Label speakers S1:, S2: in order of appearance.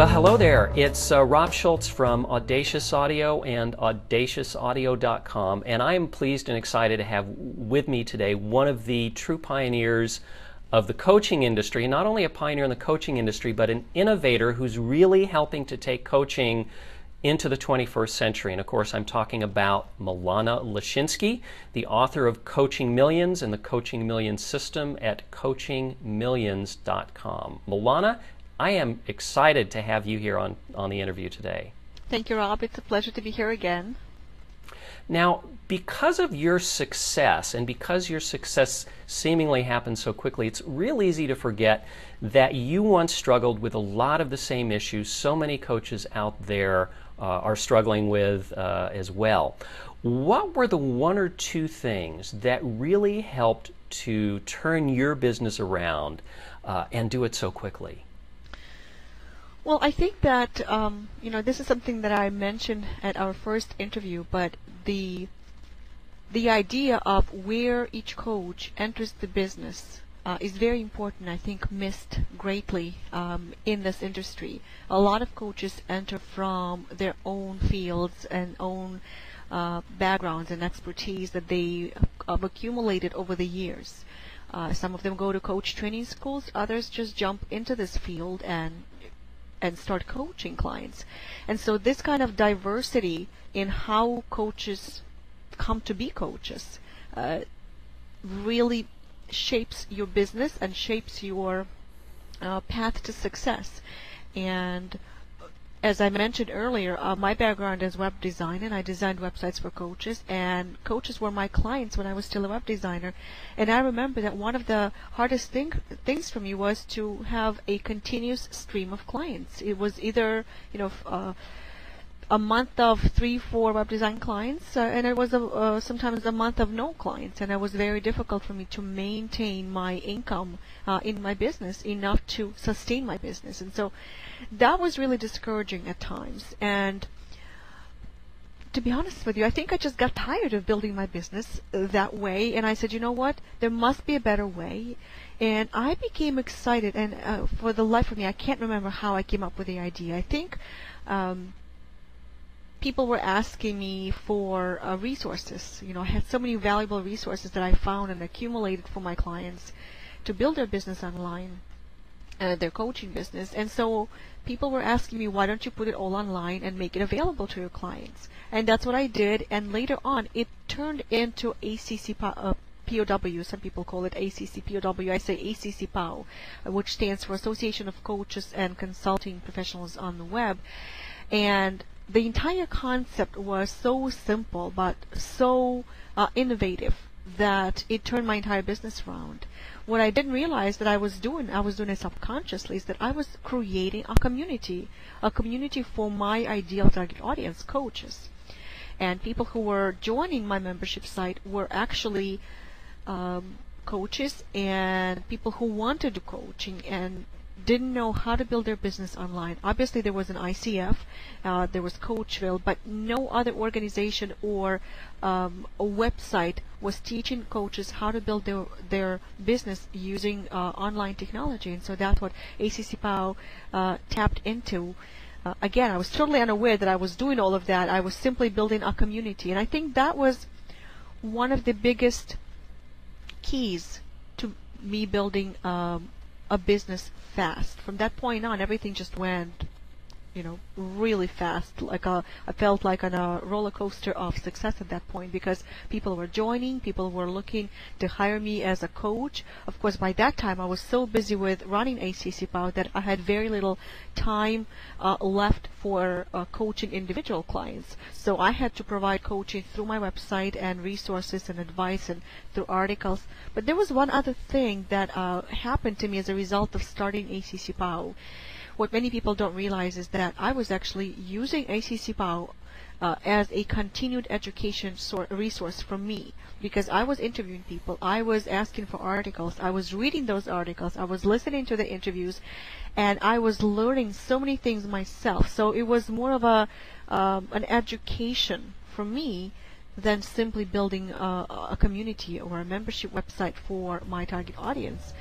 S1: Well, hello there. It's Rob Schultz from Audacious Audio and AudaciousAudio.com, and I am pleased and excited to have with me today one of the true pioneers of the coaching industry, and not only a pioneer in the coaching industry, but an innovator who's really helping to take coaching into the 21st century. And of course, I'm talking about Milana Leshinsky, the author of Coaching Millions and the Coaching Millions System at CoachingMillions.com. Milana, I am excited to have you here on the interview today.
S2: Thank you, Rob. It's a pleasure to be here again.
S1: Now, because of your success, and because your success seemingly happened so quickly, it's real easy to forget that you once struggled with a lot of the same issues so many coaches out there are struggling with as well. What were the one or two things that really helped to turn your business around and do it so quickly?
S2: Well, I think that, this is something that I mentioned at our first interview, but the idea of where each coach enters the business is very important, I think, missed greatly in this industry. A lot of coaches enter from their own fields and own backgrounds and expertise that they have accumulated over the years. Some of them go to coach training schools, others just jump into this field and start coaching clients. And so this kind of diversity in how coaches come to be coaches really shapes your business and shapes your path to success. And as I mentioned earlier, my background is web design, and I designed websites for coaches, and coaches were my clients when I was still a web designer. And I remember that one of the hardest things for me was to have a continuous stream of clients. It was either, a month of 3-4 web design clients, and it was sometimes a month of no clients, and it was very difficult for me to maintain my income in my business enough to sustain my business. And so that was really discouraging at times. And to be honest with you, I think I just got tired of building my business that way, and I said, you know what, there must be a better way. And I became excited, and for the life of me, I can't remember how I came up with the idea. I think people were asking me for resources. I had so many valuable resources that I found and accumulated for my clients to build their business online, their coaching business. And so people were asking me, why don't you put it all online and make it available to your clients? And that's what I did. And later on, it turned into ACC POW. Some people call it ACC POW. I say ACC POW, which stands for Association of Coaches and Consulting Professionals on the Web. And the entire concept was so simple but so innovative that it turned my entire business around. What I didn't realize that I was doing it subconsciously, is that I was creating a community for my ideal target audience, coaches. And people who were joining my membership site were actually coaches and people who wanted to do coaching and didn't know how to build their business online. Obviously, there was an ICF, there was Coachville, but no other organization or a website was teaching coaches how to build their business using online technology. And so that's what ACC POW tapped into. Again, I was totally unaware that I was doing all of that. I was simply building a community. And I think that was one of the biggest keys to me building a business fast. From that point on, everything just went, really fast. I felt like on a roller coaster of success at that point, because people were joining, people were looking to hire me as a coach. Of course, by that time, I was so busy with running ACC POW that I had very little time left for coaching individual clients. So I had to provide coaching through my website and resources and advice and through articles. But there was one other thing that happened to me as a result of starting ACC POW. What many people don't realize is that I was actually using ACC POW as a continued education resource for me, because I was interviewing people, I was asking for articles, I was reading those articles, I was listening to the interviews, and I was learning so many things myself. So it was more of an education for me than simply building a community or a membership website for my target audience.